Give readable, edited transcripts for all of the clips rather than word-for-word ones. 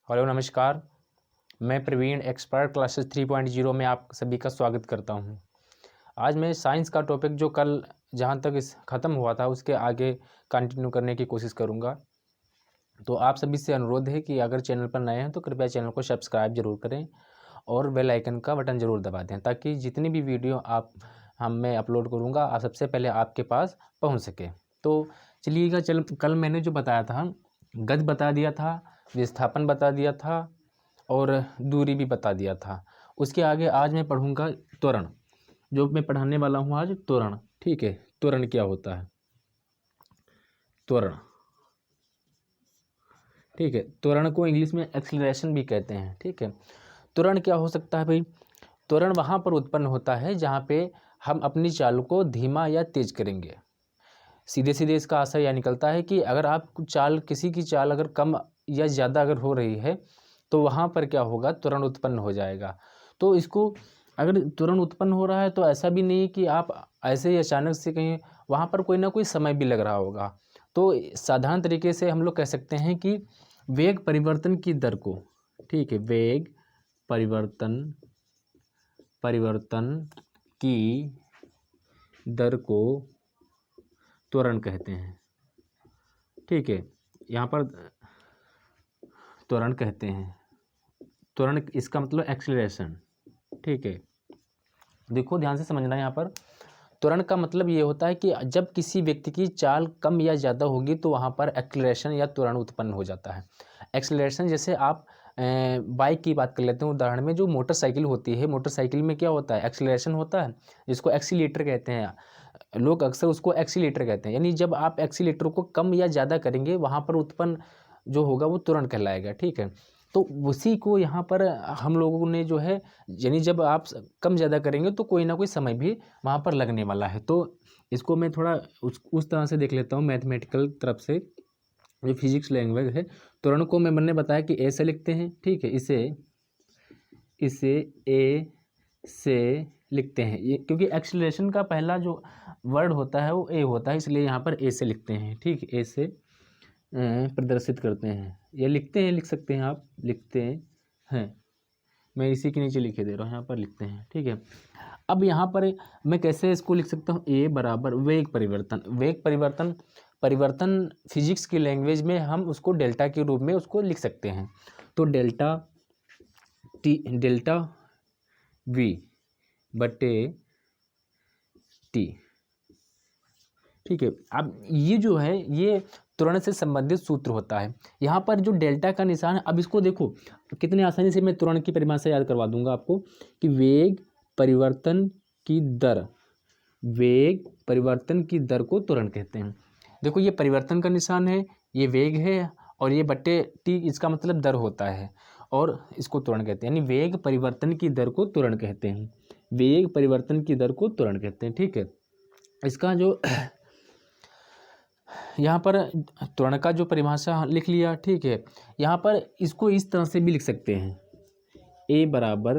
Hello नमस्कार। मैं Praveen expert classes 3.0 में आप सभी का स्वागत करता हूं। आज मैं साइंस का टॉपिक जो कल जहां तक इस ख़त्म हुआ था उसके आगे कंटिन्यू करने की कोशिश करूंगा। तो आप सभी से अनुरोध है कि अगर चैनल पर नए हैं तो कृपया चैनल को सब्सक्राइब जरूर करें और बेल आइकन का बटन ज़रूर दबा दें ताकि जितनी भी वीडियो मैं अपलोड करूँगा आप सबसे पहले आपके पास पहुँच सके। तो चलिएगा कल मैंने जो बताया था, गज बता दिया था, विस्थापन बता दिया था और दूरी भी बता दिया था। उसके आगे आज मैं पढ़ूंगा त्वरण। जो मैं पढ़ाने वाला हूँ आज त्वरण। ठीक है, त्वरण क्या होता है? त्वरण, ठीक है, त्वरण को इंग्लिश में एक्सीलरेशन भी कहते हैं। ठीक है, त्वरण क्या हो सकता है भाई? त्वरण वहाँ पर उत्पन्न होता है जहाँ पे हम अपनी चाल को धीमा या तेज करेंगे। सीधे सीधे इसका आशय यह निकलता है कि अगर आप किसी की चाल अगर कम या ज़्यादा अगर हो रही है तो वहाँ पर क्या होगा, त्वरण उत्पन्न हो जाएगा। तो इसको अगर त्वरण उत्पन्न हो रहा है तो ऐसा भी नहीं कि आप ऐसे ही अचानक से कहीं, वहाँ पर कोई ना कोई समय भी लग रहा होगा। तो साधारण तरीके से हम लोग कह सकते हैं कि वेग परिवर्तन की दर को, ठीक है, वेग परिवर्तन की दर को त्वरण कहते हैं। ठीक है, यहाँ पर त्वरण कहते हैं। त्वरण इसका मतलब एक्सीलरेशन। ठीक है, देखो ध्यान से समझना। यहाँ पर त्वरण का मतलब ये होता है कि जब किसी व्यक्ति की चाल कम या ज़्यादा होगी तो वहाँ पर एक्सीलरेशन या त्वरण उत्पन्न हो जाता है। एक्सीलरेशन जैसे आप बाइक की बात कर लेते हैं उदाहरण में, जो मोटरसाइकिल होती है, मोटरसाइकिल में क्या होता है, एक्सीलरेशन होता है, जिसको एक्सीलेटर कहते हैं। लोग अक्सर उसको एक्सीलेटर कहते हैं। यानी जब आप एक्सीलेटर को कम या ज़्यादा करेंगे वहाँ पर उत्पन्न जो होगा वो त्वरण कहलाएगा। ठीक है, तो उसी को यहाँ पर हम लोगों ने जो है, यानी जब आप कम ज़्यादा करेंगे तो कोई ना कोई समय भी वहाँ पर लगने वाला है। तो इसको मैं थोड़ा उस तरह से देख लेता हूँ, मैथमेटिकल तरफ से, जो फिजिक्स लैंग्वेज है। त्वरण को मैंने बताया कि ए से लिखते हैं। ठीक है, इसे ए से लिखते हैं ये, क्योंकि एक्सीलरेशन का पहला जो वर्ड होता है वो ए होता है, इसलिए यहाँ पर ए से लिखते हैं। ठीक, ए से प्रदर्शित करते हैं या लिखते हैं, लिख सकते हैं आप, लिखते हैं। मैं इसी के नीचे लिखे दे रहा हूँ, यहाँ पर लिखते हैं। ठीक है, अब यहाँ पर मैं कैसे इसको लिख सकता हूँ? ए बराबर वेग परिवर्तन। वेग परिवर्तन फिजिक्स की लैंग्वेज में हम उसको डेल्टा के रूप में उसको लिख सकते हैं। तो डेल्टा वी बटे टी। ठीक है, अब ये जो है ये त्वरण से संबंधित सूत्र होता है। यहाँ पर जो डेल्टा का निशान है, अब इसको देखो कितने आसानी से मैं त्वरण की परिभाषा याद करवा दूंगा आपको कि वेग परिवर्तन की दर को त्वरण कहते हैं। देखो ये परिवर्तन का निशान है, ये वेग है और ये बट्टे टी, इसका मतलब दर होता है और इसको त्वरण कहते हैं। यानी वेग परिवर्तन की दर को त्वरण कहते हैं। वेग परिवर्तन की दर को त्वरण कहते हैं। ठीक है, इसका जो यहाँ पर त्वरण का जो परिभाषा लिख लिया। ठीक है, यहाँ पर इसको इस तरह से भी लिख सकते हैं, ए बराबर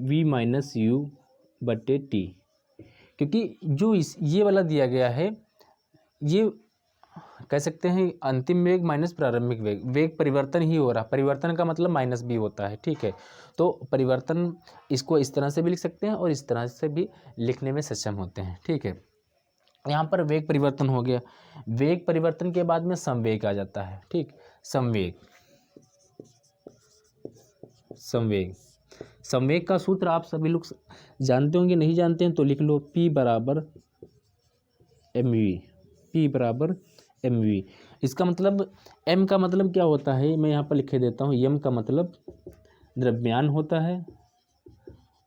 वी माइनस यू बटे टी, क्योंकि जो ये वाला दिया गया है ये कह सकते हैं अंतिम वेग माइनस प्रारंभिक वेग, वेग परिवर्तन ही हो रहा। परिवर्तन का मतलब माइनस भी होता है। ठीक है, तो परिवर्तन इसको इस तरह से भी लिख सकते हैं और इस तरह से भी लिखने में सक्षम होते हैं। ठीक है, यहाँ पर वेग परिवर्तन हो गया। वेग परिवर्तन के बाद में संवेग आ जाता है। ठीक, संवेग का सूत्र आप सभी लोग जानते होंगे, नहीं जानते हैं तो लिख लो, P बराबर mv। इसका मतलब m का मतलब क्या होता है, मैं यहाँ पर लिखे देता हूँ। m का मतलब द्रव्यमान होता है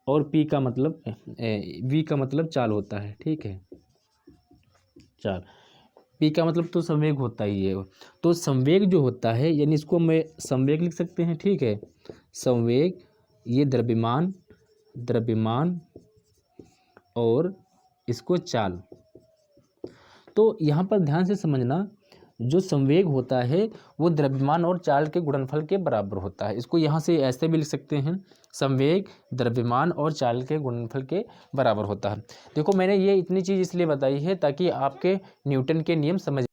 और p का मतलब v का मतलब चाल होता है। ठीक है, चाल। p का मतलब तो संवेग होता ही है। तो संवेग जो होता है, यानी इसको मैं संवेग लिख सकते हैं। ठीक है, संवेग ये द्रव्यमान और इसको चाल। तो यहाँ पर ध्यान से समझना, जो संवेग होता है वो द्रव्यमान और चाल के गुणनफल के बराबर होता है। इसको यहाँ से ऐसे भी लिख सकते हैं, संवेग द्रव्यमान और चाल के गुणनफल के बराबर होता है। देखो मैंने ये इतनी चीज़ इसलिए बताई है ताकि आपके न्यूटन के नियम समझ।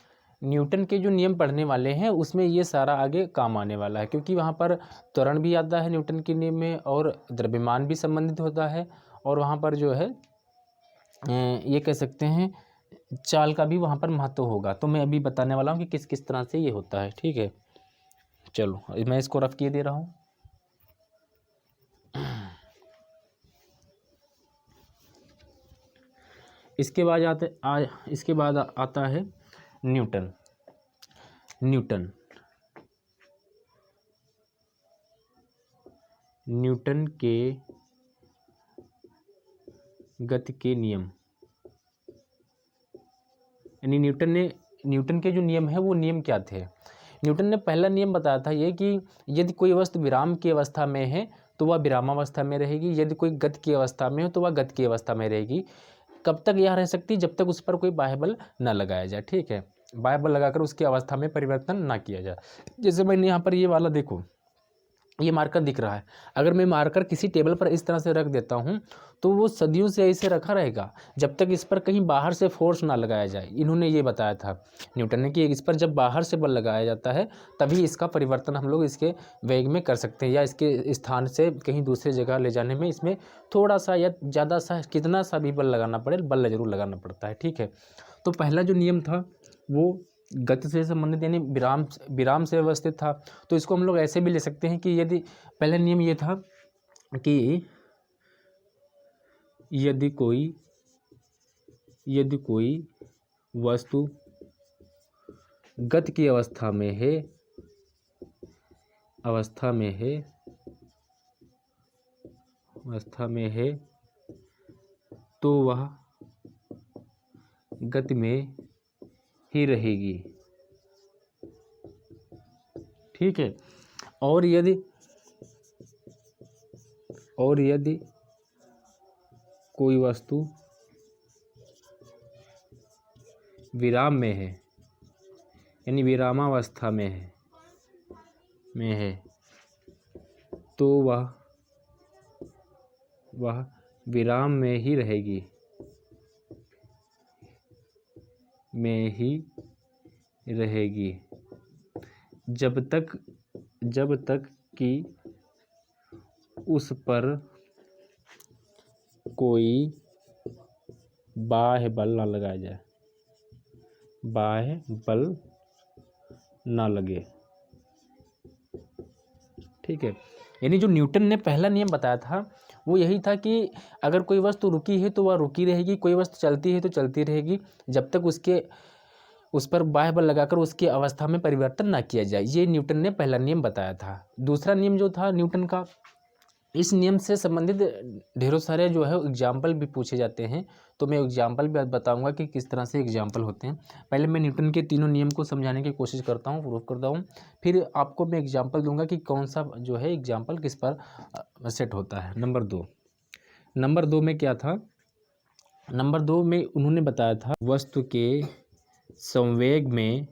न्यूटन के जो नियम पढ़ने वाले हैं उसमें ये सारा आगे काम आने वाला है, क्योंकि वहाँ पर त्वरण भी आता है न्यूटन के नियम में और द्रव्यमान भी संबंधित होता है, और वहाँ पर जो है ये कह सकते हैं चाल का भी वहाँ पर महत्व होगा। तो मैं अभी बताने वाला हूँ कि किस किस तरह से ये होता है। ठीक है, चलो मैं इसको रफ किए दे रहा हूँ। इसके बाद आता है न्यूटन। न्यूटन के गति के नियम, यानी न्यूटन के जो नियम है वो नियम क्या थे। न्यूटन ने पहला नियम बताया था ये कि यदि कोई वस्तु विराम की अवस्था में है तो वह विरामावस्था में रहेगी, यदि कोई गति की अवस्था में हो तो वह गति की अवस्था में रहेगी। कब तक यह रह सकती, जब तक उस पर कोई बाह्य बल न लगाया जाए। ठीक है, बाह्य बल लगाकर उसकी अवस्था में परिवर्तन ना किया जाए। जैसे मैंने यहाँ पर ये वाला देखो, ये मार्कर दिख रहा है, अगर मैं मार्कर किसी टेबल पर इस तरह से रख देता हूँ तो वो सदियों से ऐसे रखा रहेगा जब तक इस पर कहीं बाहर से फोर्स ना लगाया जाए। इन्होंने ये बताया था न्यूटन ने कि इस पर जब बाहर से बल लगाया जाता है तभी इसका परिवर्तन हम लोग इसके वेग में कर सकते हैं, या इसके स्थान से कहीं दूसरी जगह ले जाने में इसमें थोड़ा सा या ज़्यादा सा कितना सा भी बल लगाना पड़े, बल जरूर लगाना पड़ता है। ठीक है, तो पहला जो नियम था वो गति से संबंधित यानी विराम से व्यवस्थित था। तो इसको हम लोग ऐसे भी ले सकते हैं कि यदि पहला नियम ये था कि यदि कोई वस्तु गति की अवस्था में है तो वह गति में ही रहेगी। ठीक है, और यदि कोई वस्तु विराम में है यानी विरामावस्था में है तो वह विराम में ही रहेगी, जब तक कि उस पर कोई बाह्य बल ना लगाया जाए, बाह्य बल ना लगे। ठीक है, यानी जो न्यूटन ने पहला नियम बताया था वो यही था कि अगर कोई वस्तु रुकी है तो वह रुकी रहेगी, कोई वस्तु चलती है तो चलती रहेगी, जब तक उस पर बाह्य बल लगाकर उसकी अवस्था में परिवर्तन ना किया जाए। ये न्यूटन ने पहला नियम बताया था। दूसरा नियम जो था न्यूटन का, इस नियम से संबंधित ढेरों सारे जो है एग्जाम्पल भी पूछे जाते हैं, तो मैं एग्जाम्पल भी बताऊंगा कि किस तरह से एग्जाम्पल होते हैं। पहले मैं न्यूटन के तीनों नियम को समझाने की कोशिश करता हूँ, प्रूफ करता हूँ, फिर आपको मैं एग्जाम्पल दूंगा कि कौन सा जो है एग्जाम्पल किस पर सेट होता है। नंबर दो में क्या था, नंबर दो में उन्होंने बताया था वस्तु के संवेग में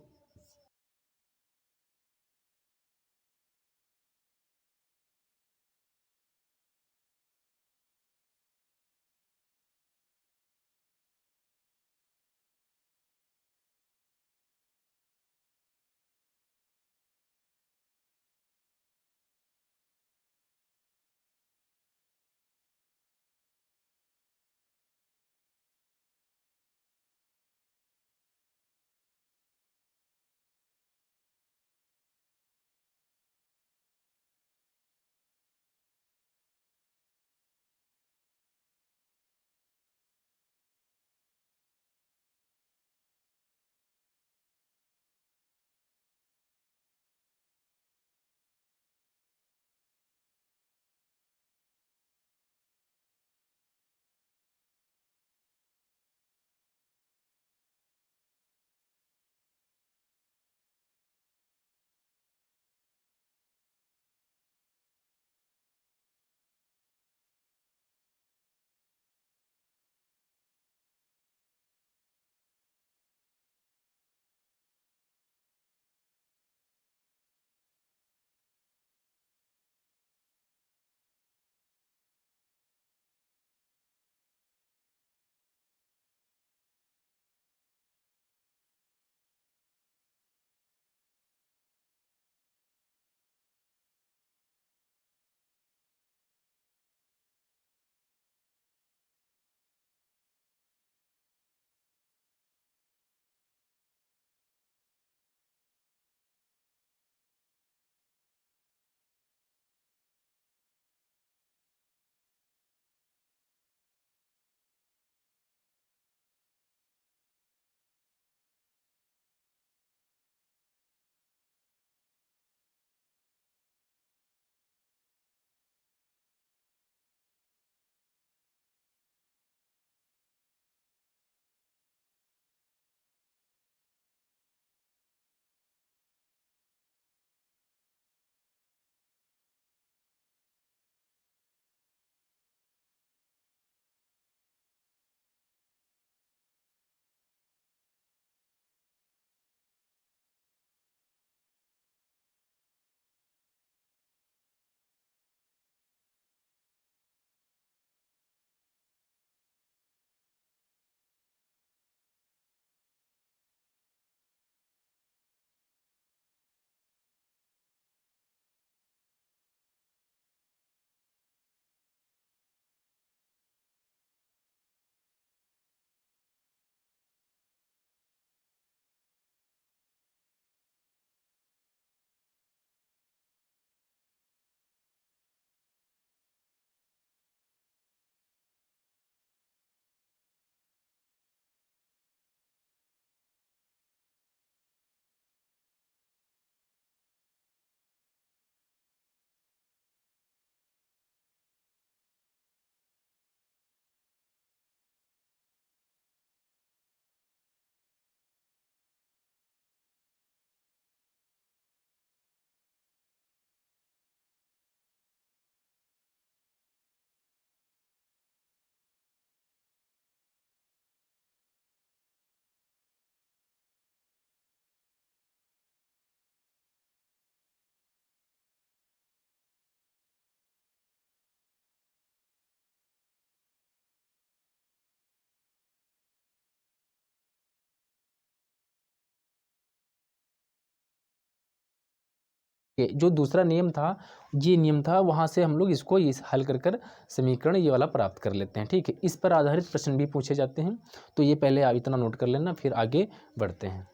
जो दूसरा नियम था, ये नियम था, वहाँ से हम लोग इसको इस हल कर कर समीकरण ये वाला प्राप्त कर लेते हैं। ठीक है, इस पर आधारित प्रश्न भी पूछे जाते हैं, तो ये पहले आप इतना नोट कर लेना, फिर आगे बढ़ते हैं।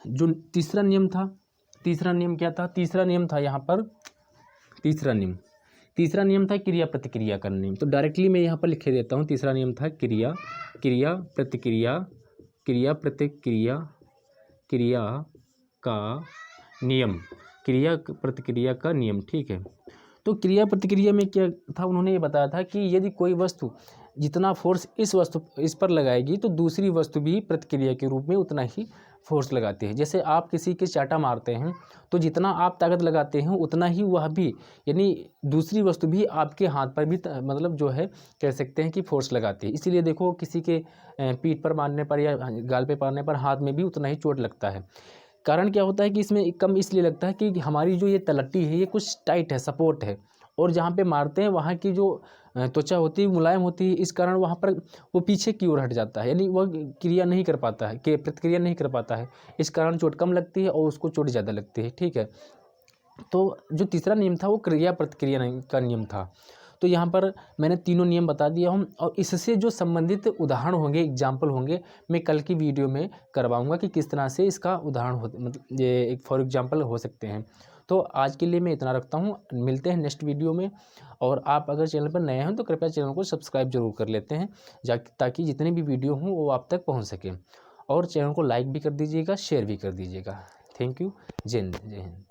जो तीसरा नियम था, तीसरा नियम क्या था? तीसरा नियम था यहाँ पर, तीसरा नियम था क्रिया प्रतिक्रिया का नियम। तो डायरेक्टली मैं यहाँ पर लिखे देता हूँ। तीसरा नियम था क्रिया प्रतिक्रिया का नियम, क्रिया प्रतिक्रिया का नियम। ठीक है, तो क्रिया प्रतिक्रिया में क्या था, उन्होंने ये बताया था कि यदि कोई वस्तु जितना फोर्स इस पर लगाएगी तो दूसरी वस्तु भी प्रतिक्रिया के रूप में उतना ही फोर्स लगाती है। जैसे आप किसी के चाटा मारते हैं तो जितना आप ताकत लगाते हैं उतना ही वह भी, यानी दूसरी वस्तु भी आपके हाथ पर भी मतलब जो है कह सकते हैं कि फोर्स लगाती है। इसीलिए देखो, किसी के पीठ पर मारने पर या गाल पे मारने पर हाथ में भी उतना ही चोट लगता है। कारण क्या होता है कि इसमें कम इसलिए लगता है कि हमारी जो ये तलट्टी है ये कुछ टाइट है, सपोर्ट है, और जहाँ पे मारते हैं वहाँ की जो त्वचा होती है मुलायम होती है, इस कारण वहाँ पर वो पीछे की ओर हट जाता है, यानी वह क्रिया नहीं कर पाता है, कि प्रतिक्रिया नहीं कर पाता है। इस कारण चोट कम लगती है और उसको चोट ज़्यादा लगती है। ठीक है, तो जो तीसरा नियम था वो क्रिया प्रतिक्रिया का नियम था। तो यहाँ पर मैंने तीनों नियम बता दिया हूँ, और इससे जो संबंधित उदाहरण होंगे, एग्जाम्पल होंगे, मैं कल की वीडियो में करवाऊँगा कि किस तरह से इसका उदाहरण हो, मतलब ये एक फॉर एग्जाम्पल हो सकते हैं। तो आज के लिए मैं इतना रखता हूँ, मिलते हैं नेक्स्ट वीडियो में। और आप अगर चैनल पर नए हैं तो कृपया चैनल को सब्सक्राइब जरूर कर लेते हैं, ताकि जितने भी वीडियो हों वो आप तक पहुँच सकें। और चैनल को लाइक भी कर दीजिएगा, शेयर भी कर दीजिएगा। Thank you. जय हिंद।